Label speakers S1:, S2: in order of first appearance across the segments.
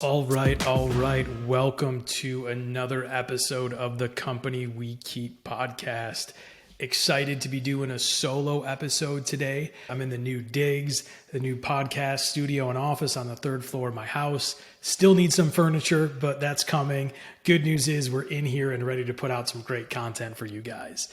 S1: All right. Welcome to another episode of the Company We Keep podcast. Excited to be doing a solo episode today. I'm in the new digs, the new podcast studio and office on the third floor of my house. Still need some furniture, but that's coming. Good news is we're in here and ready to put out some great content for you guys.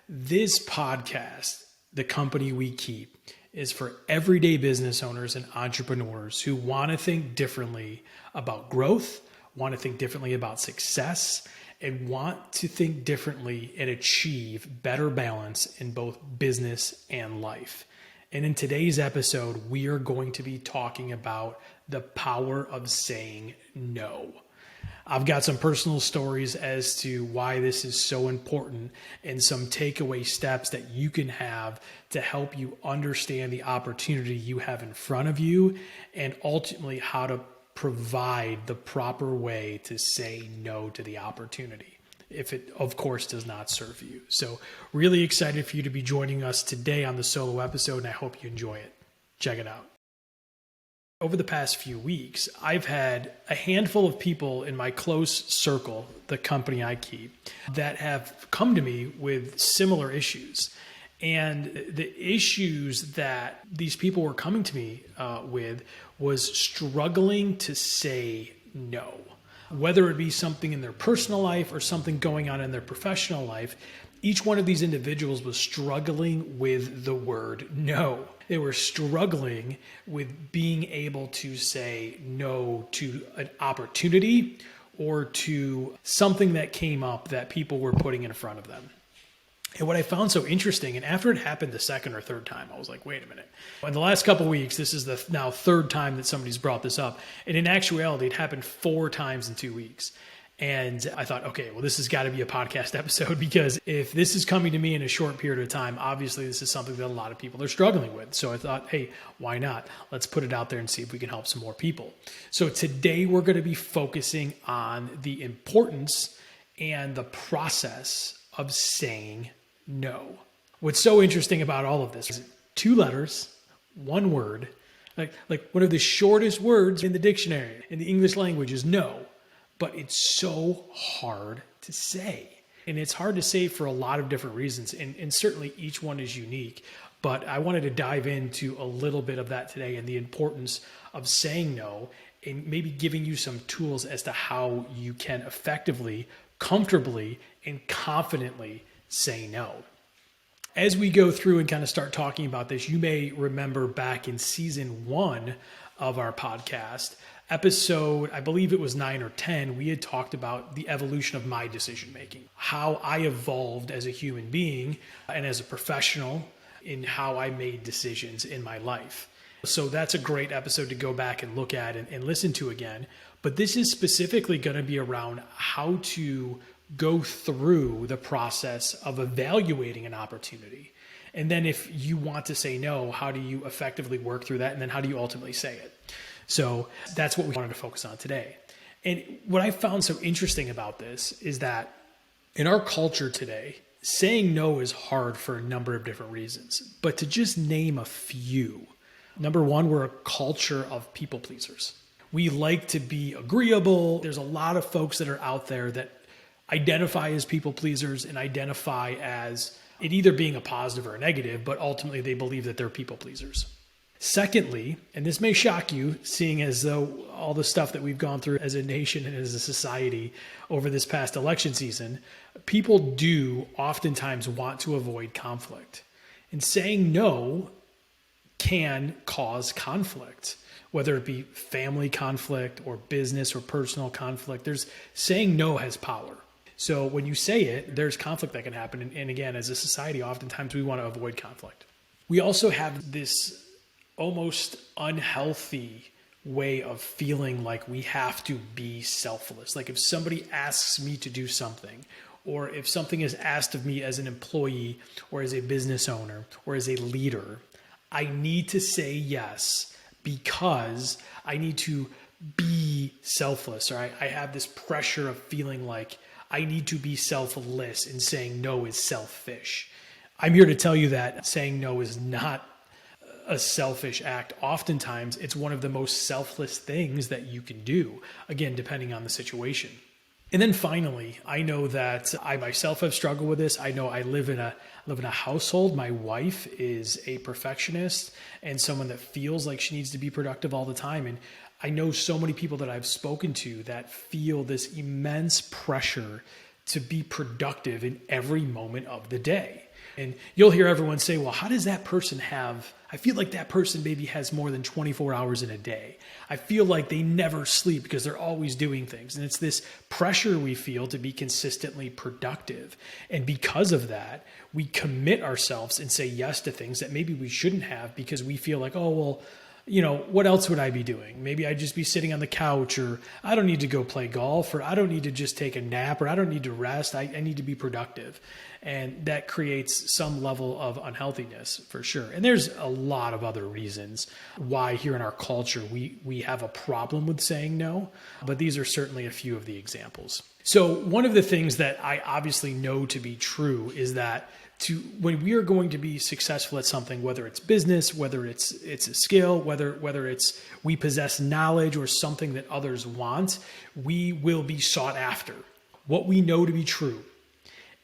S1: This podcast, The Company We Keep, is for everyday business owners and entrepreneurs who want to think differently about growth, want to think differently about success, and want to think differently and achieve better balance in both business and life. And in today's episode, we are going to be talking about the power of saying no. I've got some personal stories as to why this is so important and some takeaway steps that you can have to help you understand the opportunity you have in front of you and ultimately how to provide the proper way to say no to the opportunity if it, of course, does not serve you. So really excited for you to be joining us today on the solo episode, and I hope you enjoy it. Check it out. Over the past few weeks, I've had a handful of people in my close circle, the company I keep, that have come to me with similar issues. And the issues that these people were coming to me with was struggling to say no. Whether it be something in their personal life or something going on in their professional life, each one of these individuals was struggling with the word no. They were struggling with being able to say no to an opportunity or to something that came up that people were putting in front of them. And what I found so interesting, and after it happened the second or third time, I was like, wait a minute. In the last couple of weeks, this is the now third time that somebody's brought this up. And in actuality, it happened 4 times in 2 weeks. And I thought, okay, well, this has got to be a podcast episode, because if this is coming to me in a short period of time, obviously this is something that a lot of people are struggling with. So I thought, hey, why not? Let's put it out there and see if we can help some more people. So today we're going to be focusing on the importance and the process of saying no. What's so interesting about all of this is 2 letters, 1 word, like one of the shortest words in the dictionary in the English language is no. But it's so hard to say. And it's hard to say for a lot of different reasons. And certainly each one is unique. But I wanted to dive into a little bit of that today and the importance of saying no, and maybe giving you some tools as to how you can effectively, comfortably, and confidently say no. As we go through and kind of start talking about this, you may remember back in season 1 of our podcast, episode, I believe it was 9 or 10, we had talked about the evolution of my decision making, how I evolved as a human being and as a professional in how I made decisions in my life. So that's a great episode to go back and look at and listen to again. But this is specifically going to be around how to go through the process of evaluating an opportunity. And then if you want to say no, how do you effectively work through that? And then how do you ultimately say it? So that's what we wanted to focus on today. And what I found so interesting about this is that in our culture today, saying no is hard for a number of different reasons. But to just name a few, number one, we're a culture of people pleasers. We like to be agreeable. There's a lot of folks that are out there that identify as people pleasers and identify as it either being a positive or a negative, but ultimately they believe that they're people pleasers. Secondly, and this may shock you, seeing as though all the stuff that we've gone through as a nation and as a society over this past election season, people do oftentimes want to avoid conflict. And saying no can cause conflict, whether it be family conflict or business or personal conflict. Saying no has power. So when you say it, there's conflict that can happen. And again, as a society, oftentimes we want to avoid conflict. We also have this almost unhealthy way of feeling like we have to be selfless. Like if somebody asks me to do something, or if something is asked of me as an employee or as a business owner or as a leader, I need to say yes because I need to be selfless. Or I have this pressure of feeling like I need to be selfless, and saying no is selfish. I'm here to tell you that saying no is not a selfish act. Oftentimes, it's one of the most selfless things that you can do, again, depending on the situation. And then finally, I know that I myself have struggled with this. I know I live in a household. My wife is a perfectionist and someone that feels like she needs to be productive all the time. And I know so many people that I've spoken to that feel this immense pressure to be productive in every moment of the day. And you'll hear everyone say, well, how does that person have, I feel like that person maybe has more than 24 hours in a day. I feel like they never sleep because they're always doing things. And it's this pressure we feel to be consistently productive. And because of that, we commit ourselves and say yes to things that maybe we shouldn't have because we feel like, oh, well, what else would I be doing? Maybe I'd just be sitting on the couch, or I don't need to go play golf, or I don't need to just take a nap, or I don't need to rest. I need to be productive. And that creates some level of unhealthiness for sure. And there's a lot of other reasons why here in our culture, we have a problem with saying no, but these are certainly a few of the examples. So one of the things that I obviously know to be true is that when we are going to be successful at something, whether it's business, whether it's a skill, whether it's we possess knowledge or something that others want, we will be sought after. What we know to be true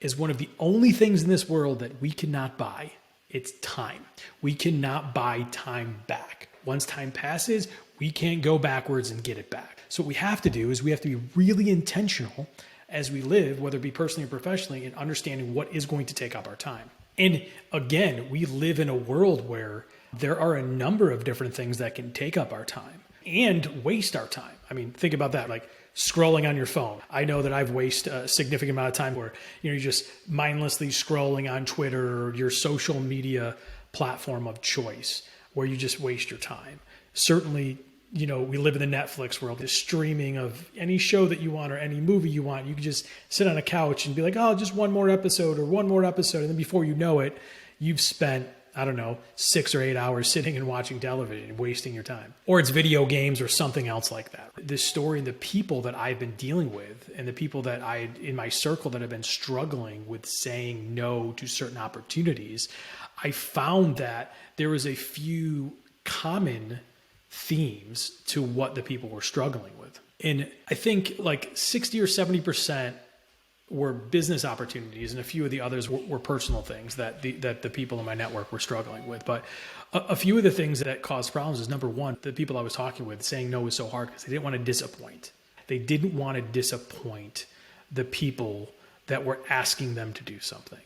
S1: is one of the only things in this world that we cannot buy. It's time. We cannot buy time back. Once time passes, we can't go backwards and get it back. So what we have to do is we have to be really intentional as we live, whether it be personally or professionally, in understanding what is going to take up our time. And again, we live in a world where there are a number of different things that can take up our time and waste our time. I mean, think about that, like scrolling on your phone. I know that I've wasted a significant amount of time where you're just mindlessly scrolling on Twitter or your social media platform of choice, where you just waste your time. Certainly, we live in the Netflix world, the streaming of any show that you want or any movie you want. You can just sit on a couch and be like, oh, just one more episode. And then before you know it, you've spent, 6 or 8 hours sitting and watching television and wasting your time. Or it's video games or something else like that. This story and the people that I've been dealing with and the people that in my circle that have been struggling with saying no to certain opportunities, I found that there was a few common themes to what the people were struggling with. And I think like 60 or 70% were business opportunities, and a few of the others were personal things that the people in my network were struggling with. But a few of the things that caused problems is, number one, the people I was talking with saying no was so hard because they didn't want to disappoint. They didn't want to disappoint the people that were asking them to do something.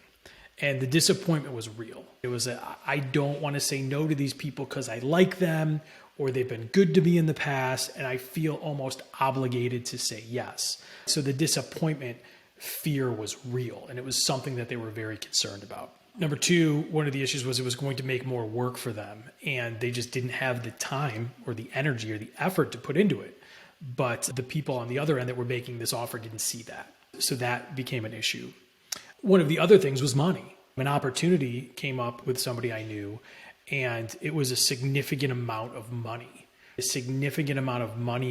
S1: And the disappointment was real. It was I don't want to say no to these people because I like them, or they've been good to me in the past, and I feel almost obligated to say yes. So the disappointment fear was real, and it was something that they were very concerned about. Number two, one of the issues was it was going to make more work for them, and they just didn't have the time or the energy or the effort to put into it. But the people on the other end that were making this offer didn't see that. So that became an issue. One of the other things was money. An opportunity came up with somebody I knew, and it was a significant amount of money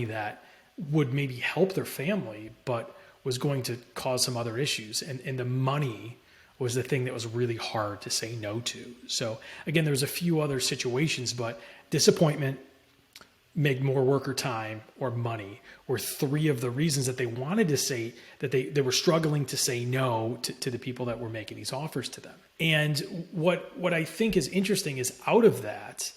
S1: that would maybe help their family, but was going to cause some other issues. And the money was the thing that was really hard to say no to. So again, there's a few other situations, but disappointment, make more worker time, or money were three of the reasons that they wanted to say that they were struggling to say no to the people that were making these offers to them. And what I think is interesting is out of that,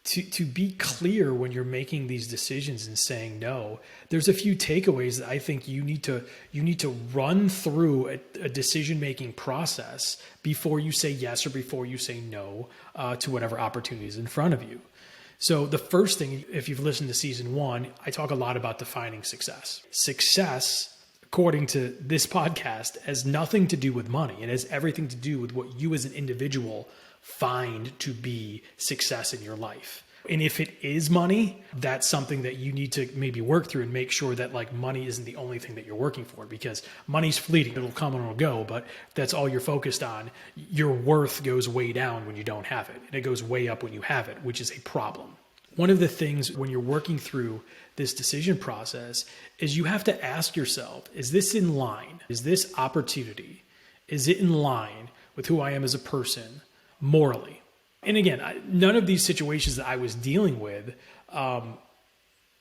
S1: to be clear when you're making these decisions and saying no, there's a few takeaways that I think you need to run through a decision-making process before you say yes or before you say no to whatever opportunity is in front of you. So the first thing, if you've listened to season 1, I talk a lot about defining success. Success, according to this podcast, has nothing to do with money. It has everything to do with what you as an individual find to be success in your life. And if it is money, that's something that you need to maybe work through and make sure that like money isn't the only thing that you're working for, because money's fleeting. It'll come and it'll go, but if that's all you're focused on, your worth goes way down when you don't have it. And it goes way up when you have it, which is a problem. One of the things when you're working through this decision process is you have to ask yourself, is this in line? Is this opportunity? Is it in line with who I am as a person morally? And again, none of these situations that I was dealing with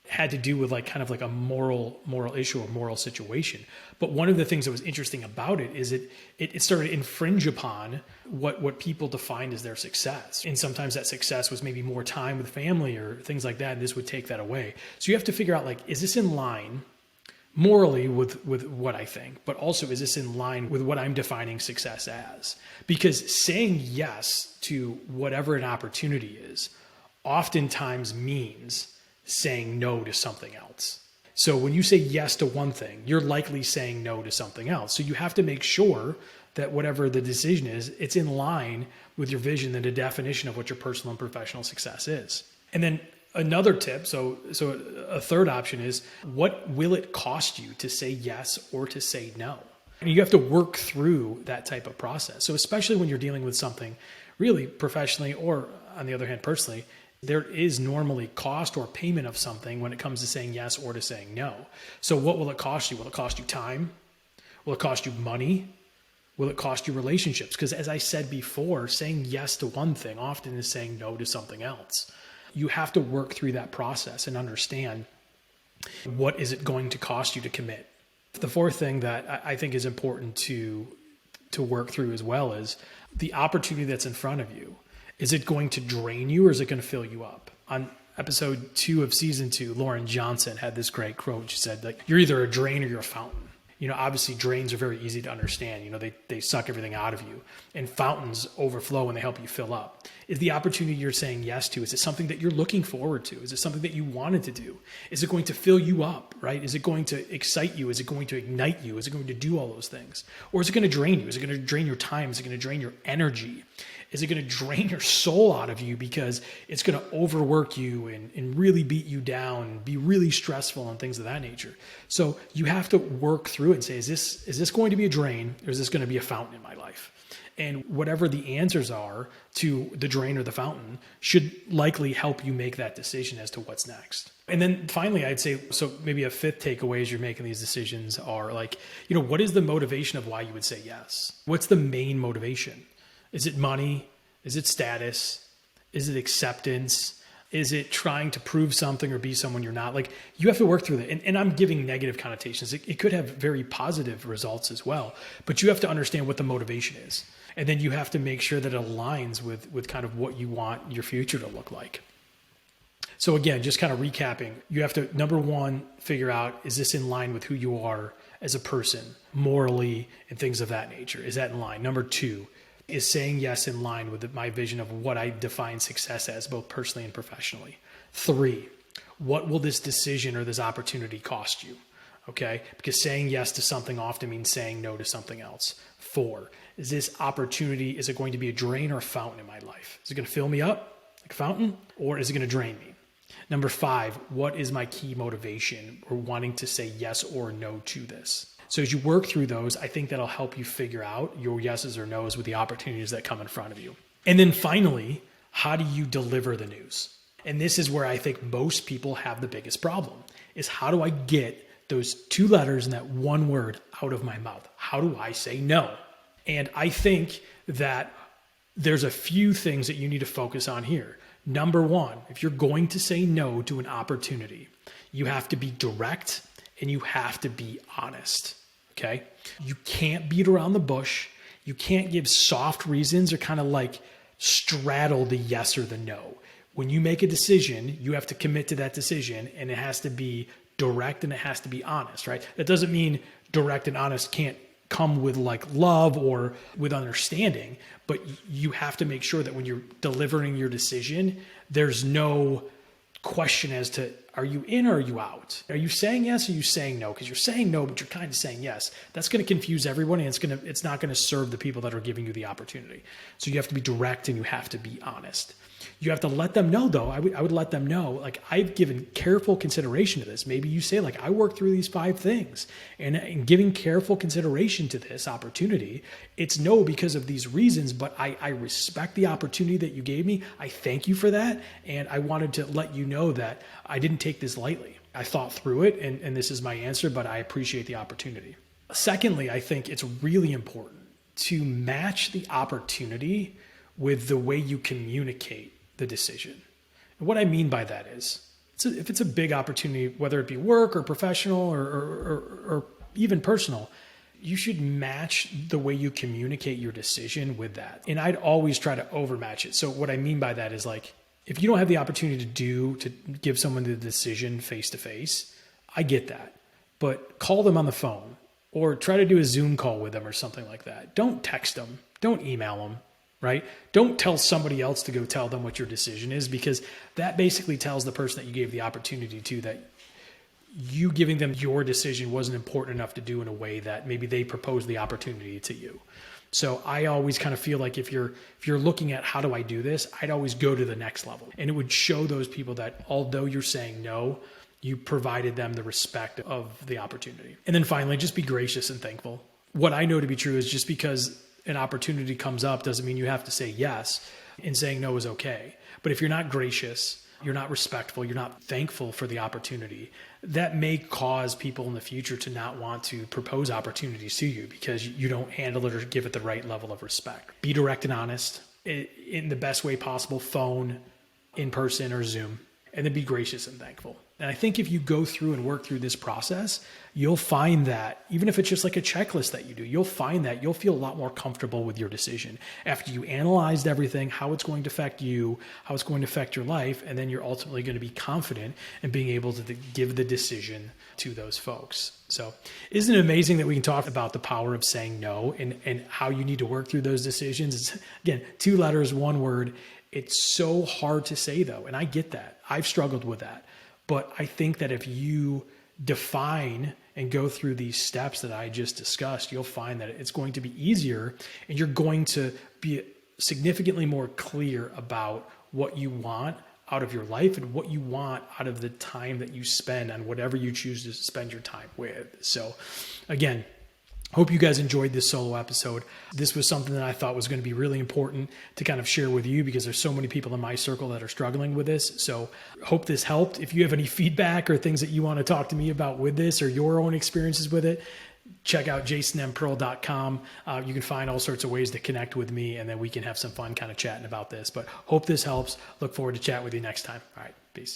S1: had to do with like kind of like a moral issue or moral situation. But one of the things that was interesting about it is it started to infringe upon what people defined as their success. And sometimes that success was maybe more time with family or things like that. And this would take that away. So you have to figure out, like, is this in line morally with what I think, but also is this in line with what I'm defining success as? Because saying yes to whatever an opportunity is oftentimes means saying no to something else. So when you say yes to one thing, you're likely saying no to something else. So you have to make sure that whatever the decision is, it's in line with your vision and the definition of what your personal and professional success is. And then another tip, so a third option is, what will it cost you to say yes or to say no? And you have to work through that type of process. So especially when you're dealing with something really professionally, or on the other hand, personally, there is normally cost or payment of something when it comes to saying yes or to saying no. So what will it cost you? Will it cost you time? Will it cost you money? Will it cost you relationships? Because as I said before, saying yes to one thing often is saying no to something else. You have to work through that process and understand, what is it going to cost you to commit? The fourth thing that I think is important to work through as well is the opportunity that's in front of you. Is it going to drain you, or is it going to fill you up? On episode 2 of season 2, Lauren Johnson had this great quote. She said, like, you're either a drain or you're a fountain. Obviously drains are very easy to understand. They suck everything out of you, and fountains overflow and they help you fill up. Is the opportunity you're saying yes to, is it something that you're looking forward to? Is it something that you wanted to do? Is it going to fill you up, right? Is it going to excite you? Is it going to ignite you? Is it going to do all those things? Or is it going to drain you? Is it going to drain your time? Is it going to drain your energy? Is it going to drain your soul out of you because it's going to overwork you and really beat you down and be really stressful and things of that nature? So you have to work through it and say, is this going to be a drain, or is this going to be a fountain in my life? And whatever the answers are to the drain or the fountain should likely help you make that decision as to what's next. And then finally, I'd say, so maybe a fifth takeaway as you're making these decisions are like, what is the motivation of why you would say yes? What's the main motivation? Is it money? Is it status? Is it acceptance? Is it trying to prove something or be someone you're not? Like, you have to work through that. And I'm giving negative connotations. It could have very positive results as well, but you have to understand what the motivation is. And then you have to make sure that it aligns with kind of what you want your future to look like. So again, just kind of recapping, you have to, number one, figure out, is this in line with who you are as a person, morally, and things of that nature? Is that in line? Number two, is saying yes in line with my vision of what I define success as, both personally and professionally? 3, what will this decision or this opportunity cost you? Okay, because saying yes to something often means saying no to something else. 4, is this opportunity, is it going to be a drain or a fountain in my life? Is it going to fill me up like a fountain, or is it going to drain me? Number 5, what is my key motivation or wanting to say yes or no to this? So as you work through those, I think that'll help you figure out your yeses or nos with the opportunities that come in front of you. And then finally, how do you deliver the news? And this is where I think most people have the biggest problem, is how do I get those 2 letters and that 1 word out of my mouth? How do I say no? And I think that there's a few things that you need to focus on here. Number 1, if you're going to say no to an opportunity, you have to be direct and you have to be honest, okay? You can't beat around the bush. You can't give soft reasons or kind of like straddle the yes or the no. When you make a decision, you have to commit to that decision, and it has to be direct and it has to be honest, right? That doesn't mean direct and honest can't come with like love or with understanding, but you have to make sure that when you're delivering your decision, there's no question as to, are you in or are you out? Are you saying yes or are you saying no? Because you're saying no, but you're kind of saying yes. That's going to confuse everyone, and it's not going to serve the people that are giving you the opportunity. So you have to be direct and you have to be honest. You have to let them know, though. I would let them know, like, I've given careful consideration to this. Maybe you say, like, I worked through these 5 things, and in giving careful consideration to this opportunity, it's no because of these reasons, but I respect the opportunity that you gave me. I thank you for that. And I wanted to let you know that I didn't take this lightly. I thought through it, and this is my answer, but I appreciate the opportunity. Secondly, I think it's really important to match the opportunity with the way you communicate the decision. And what I mean by that is, if it's a big opportunity, whether it be work or professional or even personal, you should match the way you communicate your decision with that. And I'd always try to overmatch it. So what I mean by that is, like, if you don't have the opportunity to give someone the decision face to face, I get that. But call them on the phone or try to do a Zoom call with them or something like that. Don't text them. Don't email them, right? Don't tell somebody else to go tell them what your decision is, because that basically tells the person that you gave the opportunity to that you giving them your decision wasn't important enough to do in a way that maybe they proposed the opportunity to you. So I always kind of feel like if you're looking at how do I do this, I'd always go to the next level. And it would show those people that although you're saying no, you provided them the respect of the opportunity. And then finally, just be gracious and thankful. What I know to be true is just because an opportunity comes up doesn't mean you have to say yes, and saying no is okay. But if you're not gracious, you're not respectful, you're not thankful for the opportunity, that may cause people in the future to not want to propose opportunities to you because you don't handle it or give it the right level of respect. Be direct and honest in the best way possible, phone, in person, or Zoom, and then be gracious and thankful. And I think if you go through and work through this process, you'll find that even if it's just like a checklist that you do, you'll find that you'll feel a lot more comfortable with your decision after you analyzed everything, how it's going to affect you, how it's going to affect your life. And then you're ultimately going to be confident in being able to give the decision to those folks. So isn't it amazing that we can talk about the power of saying no and how you need to work through those decisions? It's, again, 2 letters, 1 word. It's so hard to say though. And I get that. I've struggled with that. But I think that if you define and go through these steps that I just discussed, you'll find that it's going to be easier and you're going to be significantly more clear about what you want out of your life and what you want out of the time that you spend on whatever you choose to spend your time with. So again, hope you guys enjoyed this solo episode. This was something that I thought was going to be really important to kind of share with you because there's so many people in my circle that are struggling with this. So hope this helped. If you have any feedback or things that you want to talk to me about with this or your own experiences with it, check out jasonmpearl.com. You can find all sorts of ways to connect with me, and then we can have some fun kind of chatting about this. But hope this helps. Look forward to chatting with you next time. All right, peace.